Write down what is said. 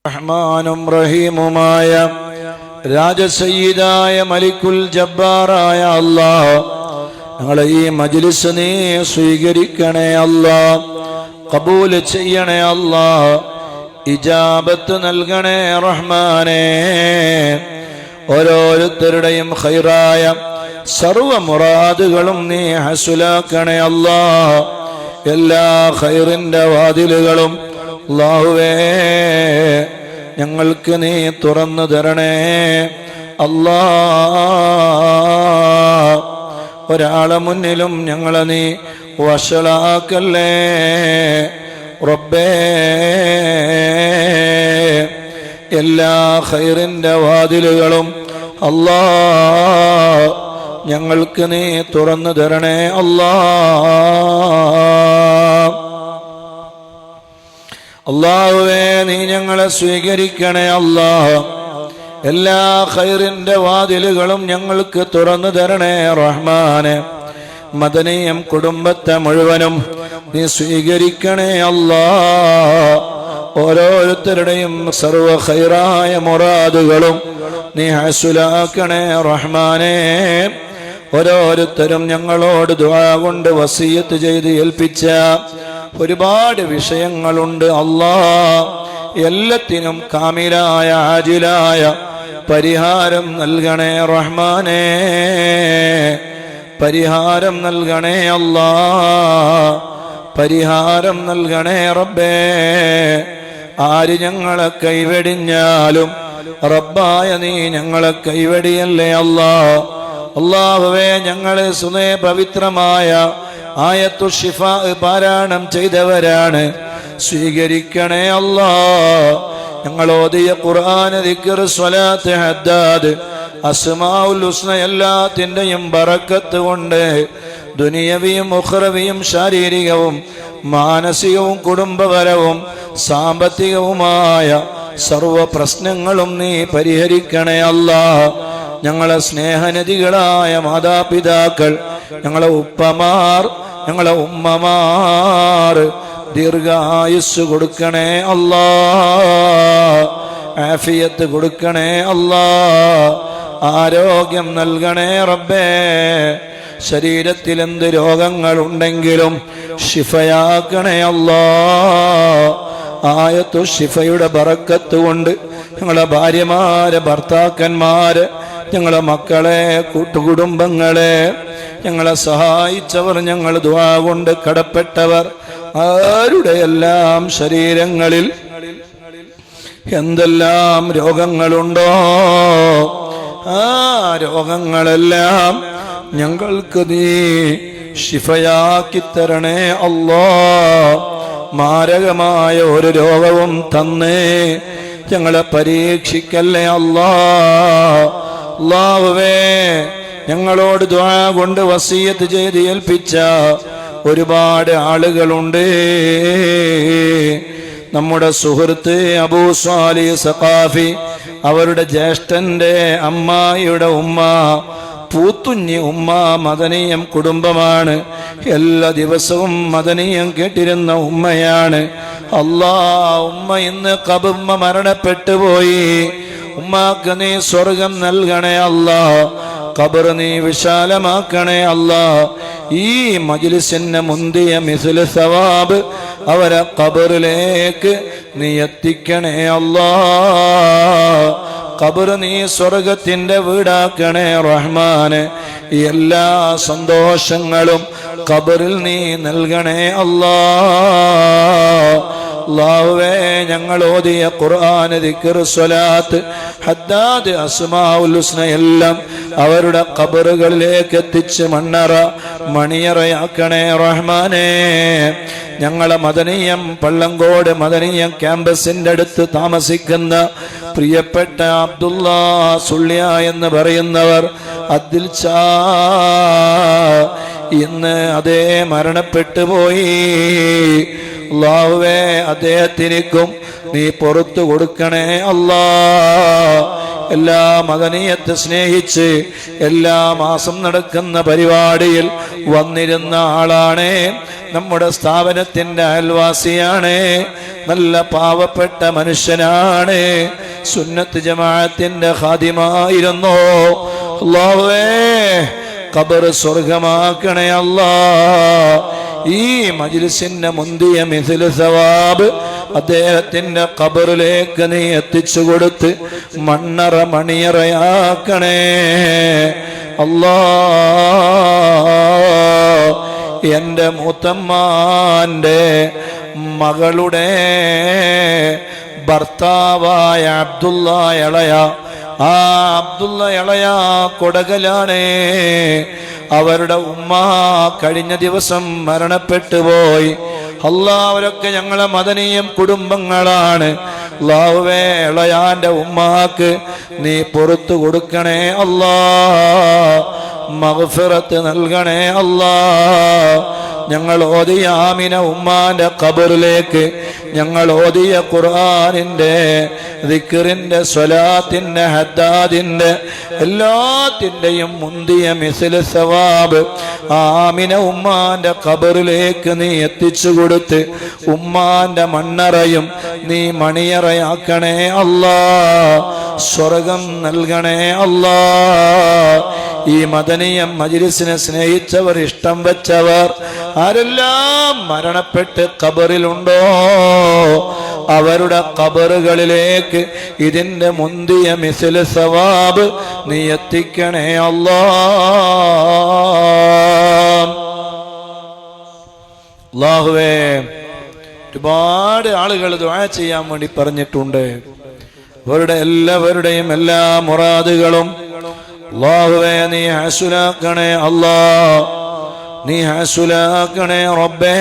റഹ്മാനും റഹീമുമായ രാജസയ്യിദായ മലിക്കുൽ ജബ്ബാറായ അല്ലാഹ്, ഞങ്ങളെ ഈ മജ്ലിസ് നീ സ്വീകരിക്കണേ അല്ലാഹ്, ഖബൂൽ ചെയ്യണേ അല്ലാഹ്, ഇജാബത്ത് നൽകണേ റഹ്മാനേ. ഓരോരുത്തരുടെയും ഖൈറായ സർവ മുറാദുകളും നീ ഹസുലാക്കണേ അല്ലാഹ്. എല്ലാ ഖൈറിന്റെ വാതിലുകളും അല്ലാഹുവേ ഞങ്ങൾക്ക് നീ തുറന്നു തരണേ അല്ലാഹ്. ഒരാളെ മുന്നിലും ഞങ്ങളെ നീ വഷളാക്കല്ലേ റബ്ബേ. എല്ലാ ഖൈറിന്റെ വാതിലുകളും അല്ലാഹ് ഞങ്ങൾക്ക് നീ തുറന്നു തരണേ അല്ലാഹ്. അല്ലാഹുവേ നീ ഞങ്ങളെ സ്വീകരിക്കണേ അല്ലാഹ്. എല്ലാ ഖൈറിന്റെ വാതിലുകളും ഞങ്ങൾക്ക് തുറന്നു തരണേ റഹ്മാനെ. മദനിയം കുടുംബത്തെ മുഴുവനും നീ സ്വീകരിക്കണേ അല്ലാഹ്. ഓരോരുത്തരുടെയും സർവ ഖൈറായ മുറാദുകളും നീ ഹസുലാക്കണേ റഹ്മാനെ. ഓരോരുത്തരും ഞങ്ങളോട് ദുആ കൊണ്ട് വസിയത്ത് ചെയ്ത് ഏൽപ്പിച്ച ഒരുപാട് വിഷയങ്ങളുണ്ട് അല്ലാഹ്. എല്ലാത്തിനും കാമിലായ ആജിലായ പരിഹാരം നൽകണേ റഹ്മാനേ. പരിഹാരം നൽകണേ അല്ലാഹ്. പരിഹാരം നൽകണേ റബ്ബേ. ആര് ഞങ്ങളെ കൈവെടിഞ്ഞാലും റബ്ബായ നീ ഞങ്ങളെ കൈവെടിയല്ലേ അല്ലാഹ്. അല്ലാഹുവേ ഞങ്ങളെ സുനേ പവിത്രമായ ആയത്തു ശിഫാ പാരായണം ചെയ്തവരാണ്, സ്വീകരിക്കണേ അല്ലാഹ്. ഞങ്ങൾ ഓതിയ ഖുർആൻ, ദിക്ർ, സ്വലാത്ത്, ഹദ്ദാദ്, അസ്മാഉൽ ഹുസ്ന എല്ലാത്തിൻ്റെയും ബറക്കത്ത് കൊണ്ട് ദുനിയവിയും ഉഖ്റവിയും ശാരീരികവും മാനസികവും കുടുംബപരവും സാമ്പത്തികവുമായ സർവ പ്രശ്നങ്ങളും നീ പരിഹരിക്കണേ അല്ലാഹ്. ഞങ്ങളെ സ്നേഹനദികളായ മാതാപിതാക്കൾ, ഞങ്ങളെ ഉപ്പമാർ, ഞങ്ങളെ ഉമ്മമാർ ദീർഘായുസ് കൊടുക്കണേ അല്ലാഹ്. ആഫിയത്ത് കൊടുക്കണേ അല്ലാഹ്. ആരോഗ്യം നൽകണേ റബ്ബേ. ശരീരത്തിൽ എന്ത് രോഗങ്ങളുണ്ടെങ്കിലും ശിഫയാക്കണേ അല്ലാഹ്. ആയത്തു ശിഫയുടെ ബറക്കത്ത് കൊണ്ട് ഞങ്ങളെ ഭാര്യമാര്, ഭർത്താക്കന്മാര്, ഞങ്ങളെ മക്കളെ, കൂട്ടുകുടുംബങ്ങളെ, ഞങ്ങളെ സഹായിച്ചവർ, ഞങ്ങൾ ദുആ കൊണ്ട് കടപ്പെട്ടവർ, ആരുടെ എല്ലാം ശരീരങ്ങളിൽ എന്തെല്ലാം രോഗങ്ങളുണ്ടോ ആ രോഗങ്ങളെല്ലാം ഞങ്ങൾക്ക് നീ ശിഫയാക്കി തരണേ അല്ലാഹ്. മാരകമായ ഒരു രോഗവും തന്നേ ഞങ്ങളെ പരീക്ഷിക്കല്ലേ അല്ലാഹ്. അല്ലാഹുവേ ഞങ്ങളോട് ദുആ കൊണ്ട് വസിയത്ത് ചെയ്ത് ഏൽപ്പിച്ച ഒരുപാട് ആളുകളുണ്ട്. നമ്മുടെ സുഹൃത്ത് അബൂ സ്വാലിഹ് സഖാഫി, അവരുടെ ജ്യേഷ്ഠന്റെ അമ്മായിയുടെ ഉമ്മ, പൂത്തുഞ്ഞി ഉമ്മ മദനിയം കുടുംബമാണ്. എല്ലാ ദിവസവും മദനിയം കേട്ടിരുന്ന ഉമ്മയാണ്. അല്ലാഹ്, ഉമ്മ ഇന്ന് ഉമ്മ മരണപ്പെട്ടു പോയി. ഉമ്മാക്ക് നീ സ്വർഗം നൽകണേ അല്ലാഹ്. ഖബർ നീ വിശാലമാക്കണേ അല്ലാഹ്. ഈ മജ്ലിസിന് മുന്തിയ മിസ്ല സവാബ് അവരെ ഖബറിലേക്ക് നീ എത്തിക്കണേ അല്ലാഹ്. ഖബർ നീ സ്വർഗത്തിന്റെ വീടാക്കണേ റഹ്മാനെ. എല്ലാ സന്തോഷങ്ങളും ഖബറിൽ നീ നൽകണേ അല്ലാഹ്. അല്ലാഹുവേ ഞങ്ങൾ ഓതിയ ഖുർആൻ, ദിക്ർ, സ്വലാത്ത്, ഹദ്ദാദ്, അസ്മാഉൽ ഹുസ്ന എല്ലാം അവരുടെ ഖബറുകളിലേക്ക് എത്തിച്ച് മണിയറയാക്കണേ റഹ്മാനേ. ഞങ്ങളെ മദനിയം പള്ളങ്കോട് മദനിയം ക്യാമ്പസിന്റെ അടുത്ത് താമസിക്കുന്ന പ്രിയപ്പെട്ട അബ്ദുള്ള സുള്ളിയ എന്ന് പറയുന്നവർ, അദ്ദിൽ ഷാ, ഇന്ന് അതേ മരണപ്പെട്ടു പോയി. അല്ലാഹുവേ അദ്ദേഹത്തിനും നീ പുറത്തു കൊടുക്കണേ അല്ലാഹ്. എല്ലാ മദനിയത്ത് സ്നേഹിച്ച് എല്ലാ മാസം നടക്കുന്ന പരിപാടിയിൽ വന്നിരുന്ന ആളാണ്. നമ്മുടെ സ്ഥാപനത്തിന്റെ അയൽവാസിയാണ്. നല്ല പാവപ്പെട്ട മനുഷ്യനാണ്. സുന്നത്ത് ജമാഅത്തിന്റെ ഖാദിമായിരുന്നു. അല്ലാഹുവേ ഖബർ സ്വർഗമാക്കണേ അല്ലാ. ഈ മജ്ലിസിന്റെ മുന്തിയ മിഥില് സവാബ് അദ്ദേഹത്തിന്റെ ഖബറിലേക്ക് നീ എത്തിച്ചു കൊടുത്ത് മണ്ണറ മണിയറയാക്കണേ അല്ലാ. എന്റെ മൂത്തമ്മാന്റെ മകളുടെ ഭർത്താവായ അബ്ദുള്ള ഇളയ, ആ അബ്ദുള്ള ഇളയ കൊടകലാണ്. അവരുടെ ഉമ്മ കഴിഞ്ഞ ദിവസം മരണപ്പെട്ടു പോയി. അല്ലാഹ് അവരൊക്കെ ഞങ്ങളെ മദനിയം കുടുംബങ്ങളാണ്. അല്ലാഹുവേ ഇളയാന്റെ ഉമ്മാക്ക് നീ പുറത്തു കൊടുക്കണേ അല്ലാഹ്. മഗ്ഫിറത്ത് നൽകണേ അല്ലാഹ്. ഞങ്ങൾ ഓതിയ ആമിന ഉമ്മാന്റെ ഖബറിലേക്ക് ഞങ്ങൾ ഓതിയ ഖുർആനിന്റെ ദിക്റിന്റെ സ്വലാത്തിന്റെ ഹദ്ദാദിന്റെ എല്ലാത്തിന്റെയും മുന്തിയ മിസ്ല സവാബ് ആമിന ഉമ്മാന്റെ ഖബറിലേക്ക് നീ എത്തിച്ചു കൊടുത്ത് ഉമ്മാന്റെ മണ്ണറയും നീ മണിയറയാക്കണേ അല്ലാഹ്. സ്വർഗം നൽകണേ അല്ലാഹ്. ഈ മദനിയം മജ്ലിസിനെ സ്നേഹിച്ചവർ, ഇഷ്ടം വെച്ചവർ ആരെല്ലാം മരണപ്പെട്ട് ഖബറിലുണ്ടോ അവരുടെ ഖബറുകളിലേക്ക് ഇതിന്റെ മുന്തിയ മിസ്ല സവാബ് നീ എത്തിക്കണേ അല്ലാഹ്. അല്ലാഹുവേ ഒരുപാട് ആളുകൾ ദുആ ചെയ്യാൻ വേണ്ടി പറഞ്ഞിട്ടുണ്ട്. അവരുടെ എല്ലാവരുടെയും എല്ലാ മുറാദുകളും അല്ലാഹുവേ നീ ഹസുലാക്കണേ അല്ലാഹ്. നീ ഹസുലാക്കണേ റബ്ബേ.